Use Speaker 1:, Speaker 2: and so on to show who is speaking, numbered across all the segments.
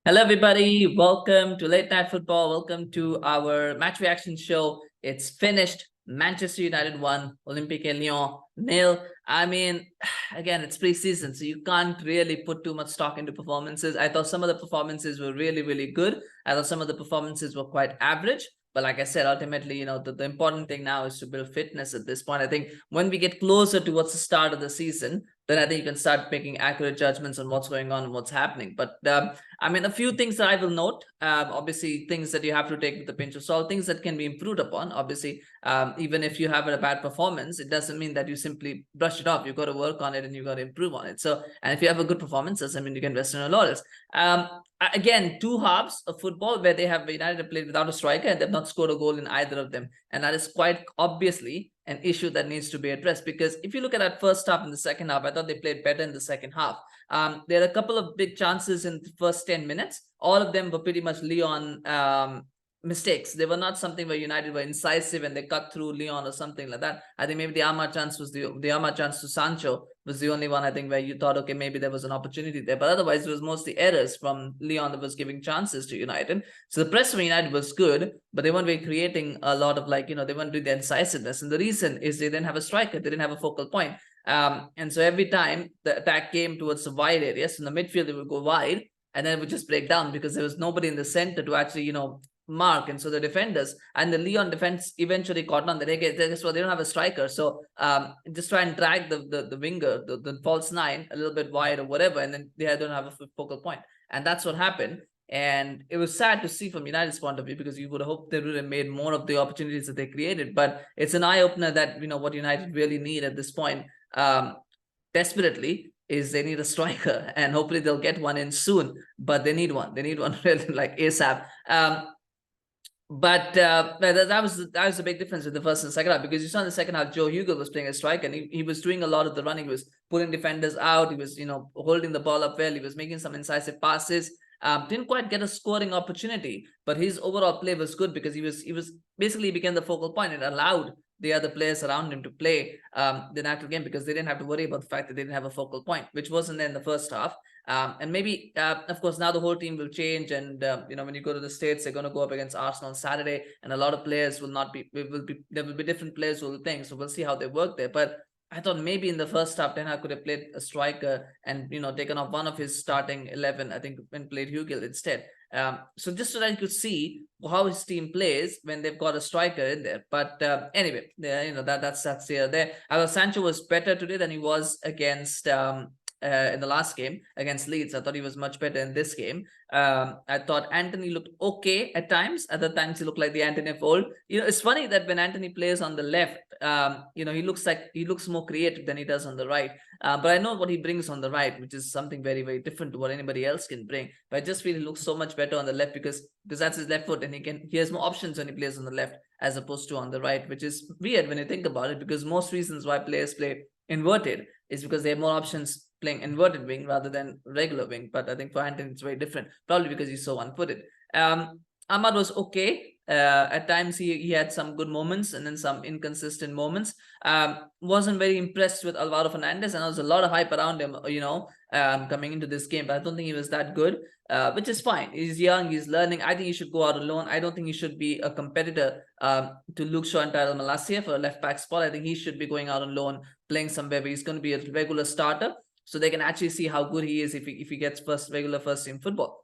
Speaker 1: Hello, everybody. Welcome to Late Night Football. Welcome to our match reaction show. It's finished. Manchester United won. Olympique Lyon nil. I mean, again, it's preseason, so you can't really put too much stock into performances. I thought some of the performances were really, really good. I thought some of the performances were quite average. But like I said, ultimately, the important thing now is to build fitness at this point. I think when we get closer towards the start of the season, then I think you can start making accurate judgments on what's going on and what's happening. But I mean, a few things that I will note, obviously, things that you have to take with a pinch of salt, things that can be improved upon. Obviously, even if you have a bad performance, it doesn't mean that you simply brush it off. You've got to work on it and you've got to improve on it. So, and if you have a good performance, I mean, you can rest on your laurels. Again, two halves of football where they have United played without a striker and they've not scored a goal in either of them. And that is quite obviously an issue that needs to be addressed, because if you look at that first half and the second half, I thought they played better in the second half. There are a couple of big chances in the first 10 minutes. All of them were pretty much Lyon mistakes. They were not something where United were incisive and they cut through Lyon or something like that. I think maybe the Armour chance was the Armour chance to Sancho was the only one, I think, where you thought, okay, maybe there was an opportunity there. But otherwise, it was mostly errors from Lyon that was giving chances to United. So the press from United was good, but they weren't really creating a lot of, they weren't doing the incisiveness. And the reason is they didn't have a striker. They didn't have a focal point. And so every time the attack came towards the wide areas, in the midfield, they would go wide and then it would just break down because there was nobody in the center to actually, mark. And so the defenders and the Lyon defense eventually caught on that they don't have a striker, so just try and drag the winger, the false nine, a little bit wide or whatever, and then they don't have a focal point. And that's what happened. And it was sad to see from United's point of view, because you would have hoped they would have made more of the opportunities that they created. But it's an eye-opener that what United really need at this point, desperately, is they need a striker, and hopefully they'll get one in soon. But they need one really, like ASAP. But that was a big difference with the first and second half, because you saw in the second half Joe Hugo was playing a striker and he was doing a lot of the running. He was pulling defenders out. He was holding the ball up well. He was making some incisive passes. Didn't quite get a scoring opportunity, but his overall play was good because he was basically became the focal point. It allowed the other players around him to play the natural game, because they didn't have to worry about the fact that they didn't have a focal point, which wasn't there in the first half. And maybe, of course, now the whole team will change. And, when you go to the States, they're going to go up against Arsenal on Saturday. And a lot of players there will be different players who will be playing. So we'll see how they work there. But I thought maybe in the first half, Ten Hag could have played a striker and, taken off one of his starting 11, I think, and played Hugill instead. So just so that you could see how his team plays when they've got a striker in there. But anyway, that's here there. I thought Sancho was better today than he was against in the last game against Leeds. I thought he was much better in this game. I thought Antony looked okay at times. Other times he looked like the Antony of old. It's funny that when Antony plays on the left, he looks more creative than he does on the right. But I know what he brings on the right, which is something very, very different to what anybody else can bring. But I just feel he looks so much better on the left because that's his left foot, and he has more options when he plays on the left as opposed to on the right, which is weird when you think about it, because most reasons why players play inverted is because they have more options playing inverted wing rather than regular wing. But I think for Antony it's very different, probably because he's so one-footed. Ahmad was okay. At times he had some good moments and then some inconsistent moments. Wasn't very impressed with Alvaro Fernandez, and there was a lot of hype around him, coming into this game, but I don't think he was that good, which is fine. He's young, he's learning. I think he should go out alone. I don't think he should be a competitor to Luke Shaw and Tyrell Malacia for a left back spot. I think he should be going out on loan, playing somewhere where he's going to be a regular starter, so they can actually see how good he is if he gets regular first team football.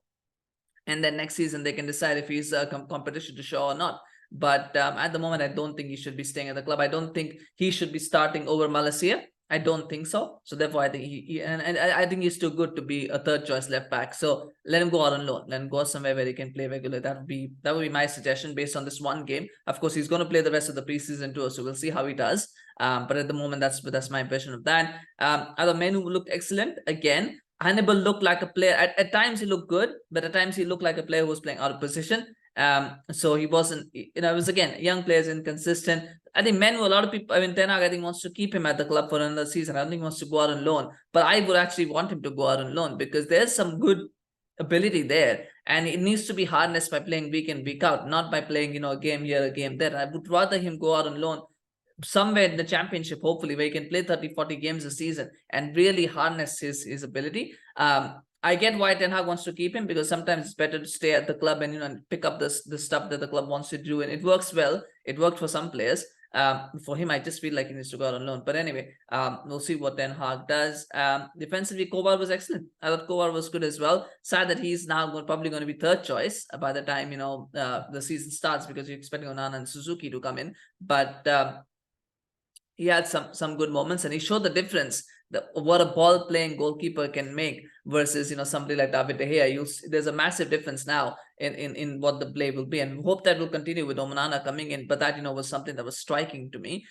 Speaker 1: And then next season, they can decide if he's a competition to Shaw or not. But at the moment, I don't think he should be staying at the club. I don't think he should be starting over Malacia. I don't think so. So therefore, I think I think he's too good to be a third choice left back. So let him go out on loan. Let him go somewhere where he can play regular. That would be my suggestion based on this one game. Of course, he's going to play the rest of the preseason tour, so we'll see how he does. But at the moment, that's my impression of that. I thought Mainoo looked excellent again. Hannibal looked like a player. At times he looked good, but at times he looked like a player who was playing out of position. So he wasn't, it was again, young players, inconsistent. I think Mainoo, a lot of people, Ten Hag, I think, wants to keep him at the club for another season. I don't think he wants to go out on loan, but I would actually want him to go out on loan because there's some good ability there, and it needs to be harnessed by playing week in, week out, not by playing, a game here, a game there. I would rather him go out on loan somewhere in the championship, hopefully, where he can play 30-40 games a season and really harness his ability. I get why Ten Hag wants to keep him, because sometimes it's better to stay at the club and and pick up the stuff that the club wants to do, and it works well. It worked for some players. For him, I just feel like he needs to go out on loan. But anyway, we'll see what Ten Hag does. Defensively, Kovar was excellent. I thought Kovar was good as well. Sad that he's now probably going to be third choice by the time the season starts, because you're expecting Onana and Suzuki to come in. But he had some good moments, and he showed the difference, what a ball playing goalkeeper can make versus somebody like David De Gea. There's a massive difference now in what the play will be, and we hope that will continue with Onana coming in. But that was something that was striking to me.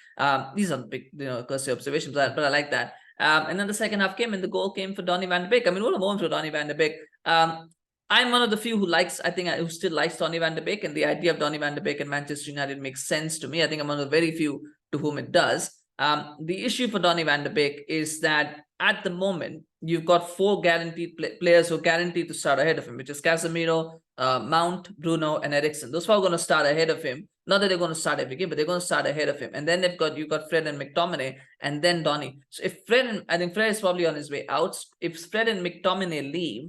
Speaker 1: These are big cursory observations, but I like that. And then the second half came, and the goal came for Donny van de Beek. I mean, what a moment for Donny van de Beek. I'm one of the few who still likes Donny van de Beek, and the idea of Donny van de Beek and Manchester United makes sense to me. I think I'm one of the very few to whom it does. The issue for Donny van de Beek is that at the moment, you've got 4 guaranteed players who are guaranteed to start ahead of him, which is Casemiro, Mount, Bruno, and Eriksen. Those 4 are going to start ahead of him. Not that they're going to start every game, but they're going to start ahead of him. And then you've got Fred and McTominay, and then Donny. So I think Fred is probably on his way out. If Fred and McTominay leave,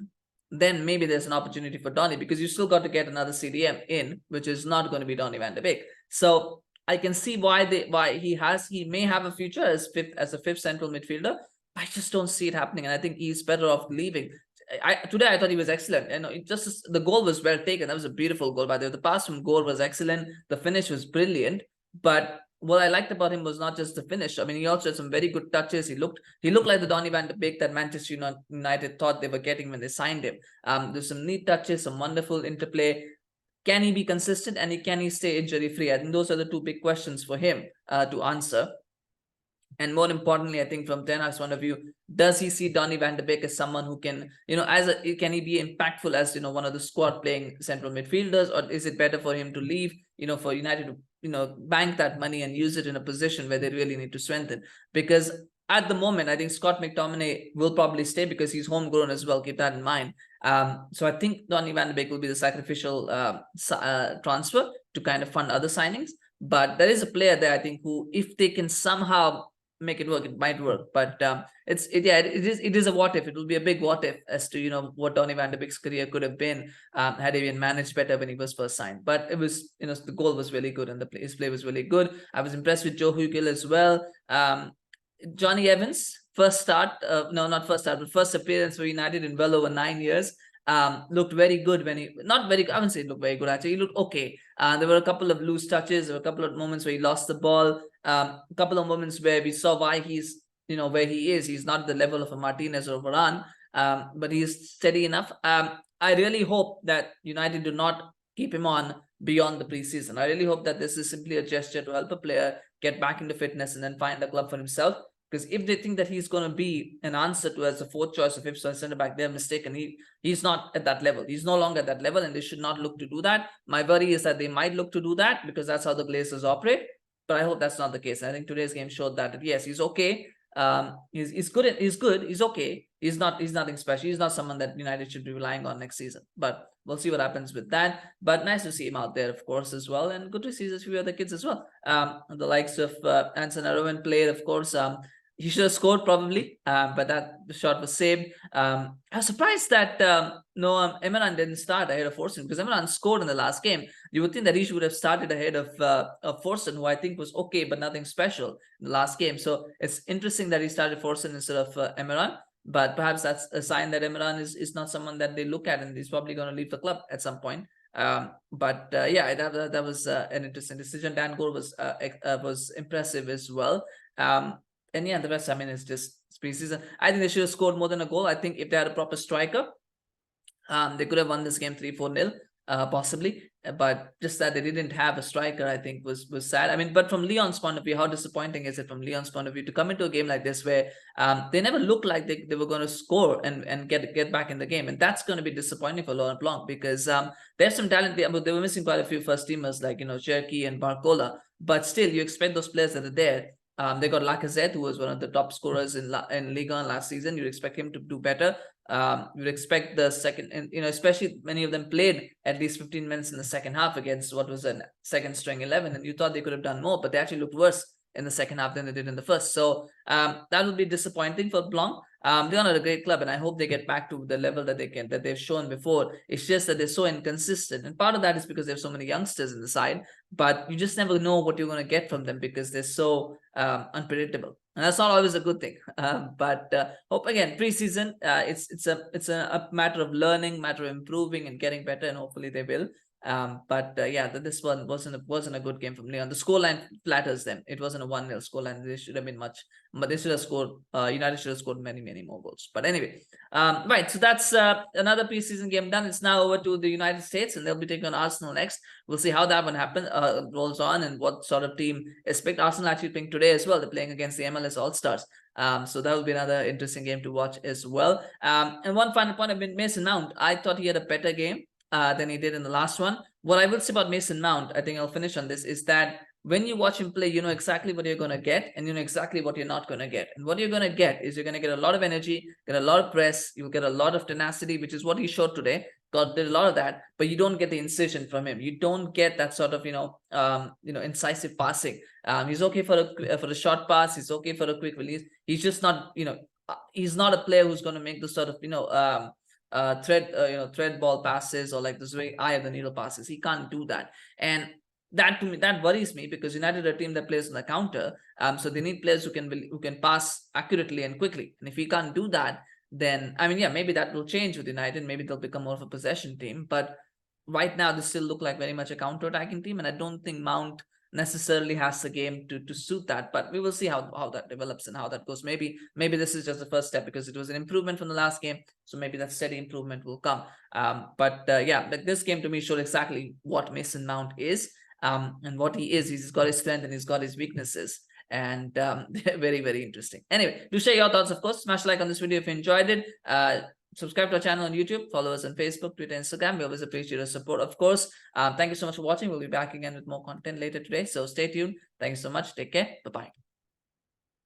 Speaker 1: then maybe there's an opportunity for Donny, because you still got to get another CDM in, which is not going to be Donny van de Beek. So I can see why he may have a future as a fifth central midfielder. I just don't see it happening, and I think he's better off leaving. Today I thought he was excellent, and the goal was well taken. That was a beautiful goal, by the way. The pass from goal was excellent. The finish was brilliant. But what I liked about him was not just the finish. I mean, he also had some very good touches. He looked like the Donny van de Beek that Manchester United thought they were getting when they signed him. There's some neat touches, some wonderful interplay. Can he be consistent, and can he stay injury-free? I think those are the 2 big questions for him to answer. And more importantly, I think from Ten Hag's point of view, does he see Donny van de Beek as someone who can, can he be impactful as, one of the squad playing central midfielders, or is it better for him to leave, for United to, bank that money and use it in a position where they really need to strengthen? Because at the moment, I think Scott McTominay will probably stay because he's homegrown as well. Keep that in mind. So I think Donny van de Beek will be the sacrificial transfer to kind of fund other signings. But there is a player there, I think, who, if they can somehow make it work, it might work. But it is a what if. It will be a big what if as to what Donny van de Beek's career could have been had he been managed better when he was first signed. But it was the goal was really good, and his play was really good. I was impressed with Joe Hugill as well. Jonny Evans, first appearance for United in well over 9 years. Looked very good when I wouldn't say he looked very good, actually. He looked okay. There were a couple of loose touches. There were a couple of moments where he lost the ball. A couple of moments where we saw why he's, where he is. He's not the level of a Martinez or Varane, but he's steady enough. I really hope that United do not keep him on beyond the preseason. I really hope that this is simply a gesture to help a player get back into fitness and then find a club for himself. Because if they think that he's going to be an answer to as a 4th choice or 5th choice centre back, they're mistaken. He's not at that level. He's no longer at that level, and they should not look to do that. My worry is that they might look to do that because that's how the Glazers operate. But I hope that's not the case. I think today's game showed that yes, he's okay. He's good. He's okay. He's nothing special. He's not someone that United should be relying on next season. But we'll see what happens with that. But nice to see him out there, of course, as well, and good to see a few other kids as well. The likes of Antony played, of course. He should have scored probably, but that shot was saved. I was surprised that Emerald didn't start ahead of Forsen, because Emerald scored in the last game. You would think that he should have started ahead of Forsen, who I think was okay, but nothing special in the last game. So it's interesting that he started Forsen instead of Emerald. But perhaps that's a sign that Emerald is not someone that they look at, and he's probably going to leave the club at some point. But that was an interesting decision. Dan Gore was impressive as well. And yeah, the rest, I mean, it's just preseason. I think they should have scored more than a goal. I think if they had a proper striker, they could have won this game 3-4-0, possibly. But just that they didn't have a striker, I think, was sad. I mean, but from Lyon's point of view, how disappointing is it from Lyon's point of view to come into a game like this where they never looked like they were going to score and get back in the game? And that's going to be disappointing for Laurent Blanc, because they have some talent. They were missing quite a few first teamers like, Cherki and Barcola. But still, you expect those players that are there. They got Lacazette, who was one of the top scorers in Ligue 1 last season. You'd expect him to do better. You'd expect the second, and especially many of them played at least 15 minutes in the second half against what was a second string 11, and you thought they could have done more, but they actually looked worse in the second half than they did in the first. So that would be disappointing for Blanc. Lyon are a great club, and I hope they get back to the level that they've shown before. It's just that they're so inconsistent, and part of that is because they have so many youngsters in the side. But you just never know what you're going to get from them because they're so unpredictable, and that's not always a good thing. But hope again preseason. It's a matter of learning, matter of improving and getting better, and hopefully they will. But yeah, this one wasn't a good game from Lyon. The scoreline flatters them. It wasn't a 1-0 scoreline. They should have been much, but they should have scored. United should have scored many more goals. But anyway, right. So that's another preseason game done. It's now over to the United States, and they'll be taking on Arsenal next. We'll see how that one happens, rolls on, and what sort of team expect. Arsenal actually playing today as well. They're playing against the MLS All Stars. So that will be another interesting game to watch as well. And one final point I've been Mason Mount. I thought he had a better game than he did in the last one. What I will say about Mason Mount, I think I'll finish on this, is that when you watch him play, you know exactly what you're going to get, and you know exactly what you're not going to get. And what you're going to get is you're going to get a lot of energy, get a lot of press, you'll get a lot of tenacity, which is what he showed today. Did a lot of that, but you don't get the incision from him. You don't get that sort of incisive passing. He's okay for a short pass. He's okay for a quick release. He's just not he's not a player who's going to make the sort of thread ball passes or like this very eye of the needle passes. He can't do that, and that to me that worries me because United are a team that plays on the counter. So they need players who can pass accurately and quickly. And if he can't do that, then I mean, yeah, maybe that will change with United. Maybe they'll become more of a possession team. But right now, they still look like very much a counter-attacking team, and I don't think Mount necessarily has the game to suit that. But we will see how that develops and how that goes. Maybe this is just the first step because it was an improvement from the last game. So maybe that steady improvement will come. But yeah, like this game to me showed exactly what Mason Mount is. And what he is. He's got his strength and he's got his weaknesses. And they're very interesting. Anyway, do share your thoughts, of course. Smash like on this video if you enjoyed it. Subscribe to our channel on YouTube. Follow us on Facebook, Twitter, Instagram. We always appreciate your support, of course. Thank you so much for watching. We'll be back again with more content later today. So stay tuned. Thank you so much. Take care. Bye-bye.